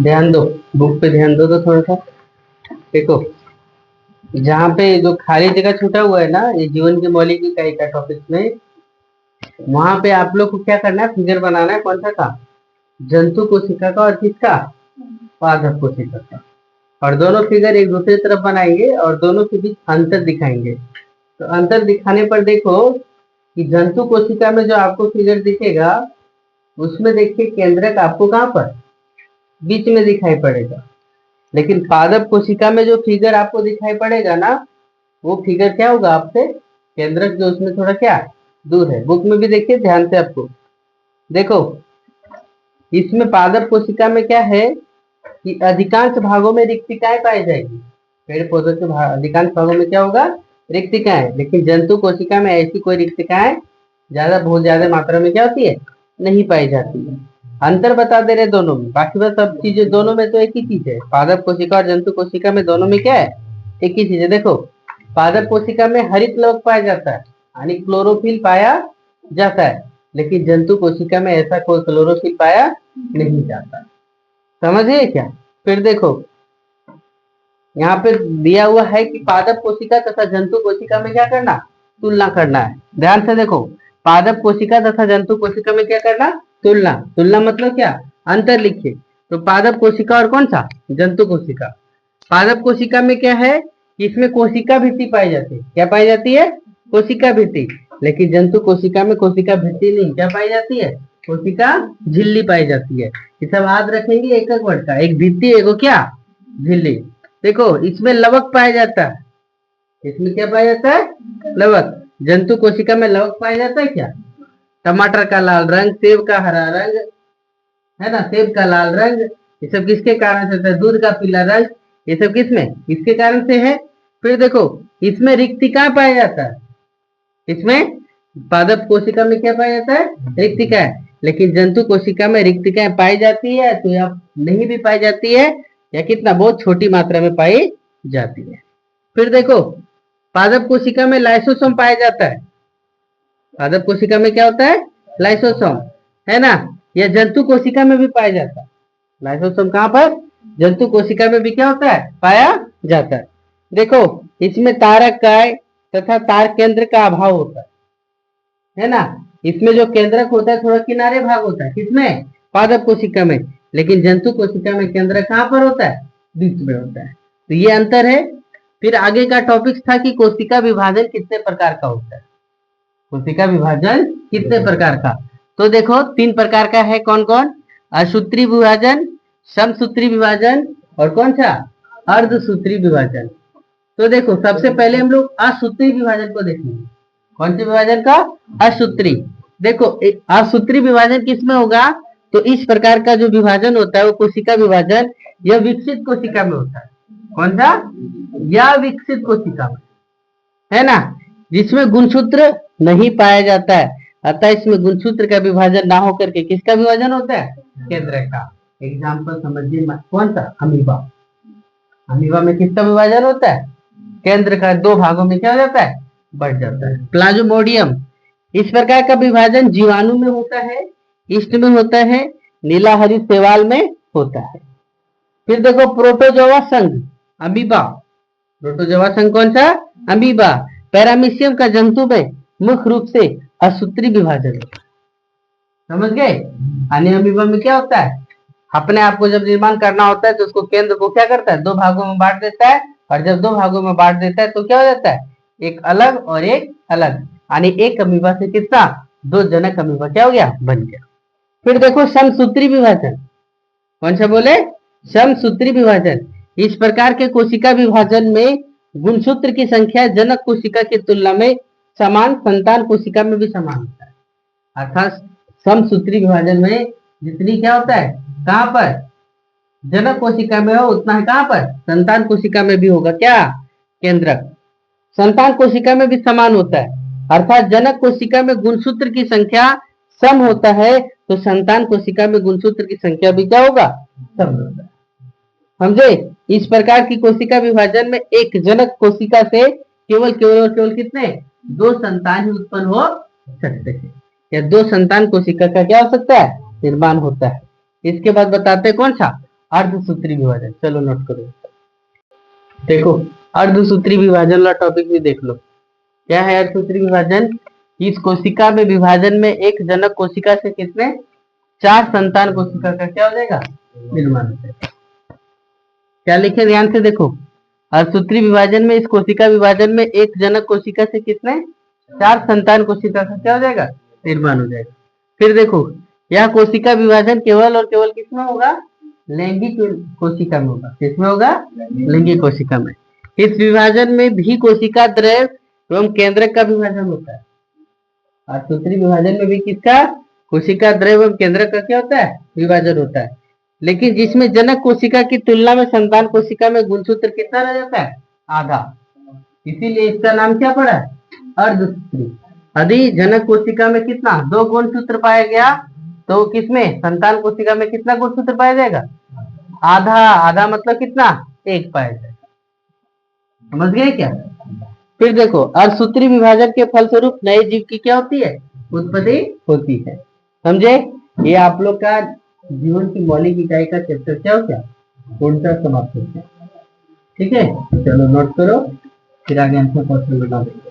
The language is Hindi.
ध्यान दो, बुक पे ध्यान दो तो थोड़ा सा। देखो, जहाँ पे जो खाली जगह छूटा हुआ है ना, ये जीवन की मौलिक इकाई का टॉपिक में, वहां पे आप लोग को क्या करना है, फिगर बनाना है। कौन सा का? जंतु कोशिका का और किसका? पादप कोशिका का। और दोनों फिगर एक दूसरे तरफ बनाएंगे और दोनों के बीच अंतर दिखाएंगे। तो अंतर दिखाने पर देखो कि जंतु कोशिका में जो आपको फिगर दिखेगा, उसमें देखिए केंद्रक आपको कहाँ पर? बीच में दिखाई पड़ेगा। लेकिन पादप कोशिका में जो फिगर आपको दिखाई पड़ेगा ना, वो फिगर क्या होगा आपसे? केंद्रक जो उसमें थोड़ा क्या दूर है। बुक में भी देखिए ध्यान से आपको। देखो, इसमें पादप कोशिका में क्या है कि अधिकांश भागों में रिक्तिकाएं पाई जाएगी। पेड़ पौधों के अधिकांश भागों में क्या होगा? रिक्तिकाएं। लेकिन जंतु कोशिका में ऐसी कोई रिक्तिकाएं बहुत ज्यादा मात्रा में क्या होती है? नहीं पाई जाती है। अंतर बता दे रहे दोनों में, बाकी बस सब चीजें दोनों में तो एक ही चीज है। पादप कोशिका और जंतु कोशिका में दोनों में क्या है? एक ही चीज है। देखो, पादप कोशिका में हरित लवक पाया जाता है, यानी क्लोरोफिल पाया जाता है। लेकिन जंतु कोशिका में ऐसा कोई क्लोरोफिल पाया नहीं जाता। समझिए क्या? फिर देखो, यहाँ पे दिया हुआ है कि पादप कोशिका तथा जंतु कोशिका में क्या करना? तुलना करना है। ध्यान से देखो, पादप कोशिका तथा जंतु कोशिका में क्या करना? तुलना। तुलना मतलब क्या? अंतर लिखिए। तो पादप कोशिका और कौन सा? जंतु कोशिका। पादप कोशिका में क्या है कि इसमें कोशिका भित्ति पाई जाती है। क्या पाई जाती है? कोशिका भित्ति। लेकिन जंतु कोशिका में कोशिका भित्ति नहीं, क्या पाई जाती है? कोशिका झिल्ली पाई जाती है। ये सब याद रखेंगे एक एक वर्ड का, एक भित्ति एक क्या? झिल्ली। देखो, इसमें लवक पाया जाता है। इसमें क्या पाया जाता है? लवक। जंतु कोशिका में लवक पाया जाता है क्या? टमाटर का लाल रंग, सेब का हरा रंग, है ना, सेब का लाल रंग, ये सब किसके कारण से होता है? दूध का पीला रंग, ये सब किसमें? इसके कारण से है। फिर देखो, इसमें रिक्तिका पाया जाता है। इसमें पादप कोशिका में क्या पाया जाता है? रिक्तिकाएं। लेकिन जंतु कोशिका में रिक्तिकाएं पाई जाती है तो या नहीं भी पाई जाती है, या कितना बहुत छोटी मात्रा में पाई जाती है। फिर देखो, पादप कोशिका में लाइसोसोम पाया जाता है। पादप कोशिका में क्या होता है? लाइसोसोम, है ना। यह जंतु कोशिका में भी पाया जाता है। लाइसोसोम कहाँ पर? जंतु कोशिका में भी क्या होता है? पाया जाता है। देखो, इसमें तारक काय तथा तार केंद्र का अभाव होता है ना। इसमें जो केंद्रक होता है थोड़ा किनारे भाग होता है। किसमें? पादप कोशिका में। लेकिन जंतु कोशिका में केंद्रक कहाँ पर होता है? बीच में होता है। तो ये अंतर है। फिर आगे का टॉपिक था कि कोशिका विभाजन कितने प्रकार का होता है। कोशिका विभाजन कितने प्रकार का? तो देखो, 3 प्रकार का है। कौन कौन? असूत्री विभाजन, समसूत्री विभाजन और कौन सा? अर्धसूत्री विभाजन। तो देखो, सबसे पहले हम लोग असूत्री विभाजन को देखेंगे। कौन से विभाजन का? असूत्री। देखो, असूत्री विभाजन किसमें होगा? तो इस प्रकार का जो विभाजन होता है वो कोशिका विभाजन, यह विकसित कोशिका में होता है। कौन सा? यह विकसित कोशिका में, है ना, जिसमें गुणसूत्र नहीं पाया जाता है। अतः इसमें गुणसूत्र का विभाजन ना होकर के किसका विभाजन होता है? केंद्र का। एग्जाम्पल समझिए, कौन सा? अमीबा। अमीबा में किसका विभाजन होता है? केंद्र का। 2 भागों में क्या हो जाता है? बढ़ जाता है। प्लाज्मोडियम, इस प्रकार का विभाजन जीवाणु में होता है, ईस्ट में होता है, नीला हरी शैवाल में होता है। फिर देखो, प्रोटोजोआ संघ, अमीबा। प्रोटोजोआ संघ कौन सा? अमीबा। पैरामीशियम का जंतु में मुख्य रूप से असूत्री विभाजन होता है। समझ गए? अन्य अमीबा में क्या होता है? अपने आप को जब निर्माण करना होता है तो उसको केंद्र को क्या करता है? 2 भागों में बांट देता है। और जब 2 भागों में बांट देता है तो क्या हो जाता है? एक अलग और एक अलग, यानी एक अमीबा से कितना? 2 जनक अमीबा क्या हो गया? बन गया। फिर देखो, समसूत्री विभाजन। कौन सा बोले? समसूत्री विभाजन। इस प्रकार के कोशिका विभाजन में गुणसूत्र की संख्या जनक कोशिका की तुलना में समान, संतान कोशिका में भी समान होता है। अर्थात समसूत्री विभाजन में जितनी क्या होता है? कहां पर? जनक कोशिका में हो उतना है कहां पर? संतान कोशिका में भी होगा क्या? केंद्रक। संतान कोशिका में भी समान होता है। अर्थात जनक कोशिका में गुणसूत्र की संख्या सम होता है तो संतान कोशिका में गुणसूत्र की संख्या भी क्या होगा? सम होता है। समझे? इस प्रकार की कोशिका विभाजन में एक जनक कोशिका से केवल केवल और केवल कितने? 2 संतान ही उत्पन्न हो सकते हैं, या 2 संतान कोशिका का क्या हो सकता है? निर्माण होता है। इसके बाद बताते हैं कौन सा? अर्धसूत्री विभाजन, चलो नोट करो। देखो अर्धसूत्री विभाजन वाला टॉपिक भी देख लो। क्या है अर्धसूत्री विभाजन? इस कोशिका में विभाजन में एक जनक कोशिका से कितने 4 संतान कोशिका का क्या हो जाएगा? निर्माण हो जाएगा। क्या लिखे ध्यान से देखो, अर्धसूत्री विभाजन में इस कोशिका विभाजन में एक जनक कोशिका से कितने 4 संतान कोशिका का क्या हो जाएगा? निर्माण हो जाएगा। फिर देखो यह कोशिका विभाजन केवल और केवल किसमें होगा? लैंगिक कोशिका में होगा। किसमें होगा? लैंगिक कोशिका में। इस विभाजन में भी कोशिका द्रव्य एवं केंद्रक का विभाजन होता है। अर्धसूत्री विभाजन में भी किसका? कोशिका द्रव्य एवं केंद्रक का क्या होता है? विभाजन होता है। लेकिन जिसमें जनक कोशिका की तुलना में संतान कोशिका में गुणसूत्र कितना रह जाता है? आधा। इसीलिए इसका नाम क्या पड़ा? अर्धसूत्री। यदि जनक कोशिका में कितना 2 गुणसूत्र पाया गया तो किसमें? संतान कोशिका में कितना गुणसूत्र पाया जाएगा? आधा। आधा मतलब कितना? 1 पाया जाएगा। समझ गए क्या? फिर देखो अर्धसूत्री विभाजन के फलस्वरूप नए जीव की क्या होती है? उत्पत्ति होती है। समझे? ये आप लोग का जीवन की मौलिक इकाई का चैप्टर क्या हो गया? पूर्णतः समाप्त हो गया। ठीक है, चलो नोट करो, फिर आगे आंसर क्वेश्चन बना देंगे।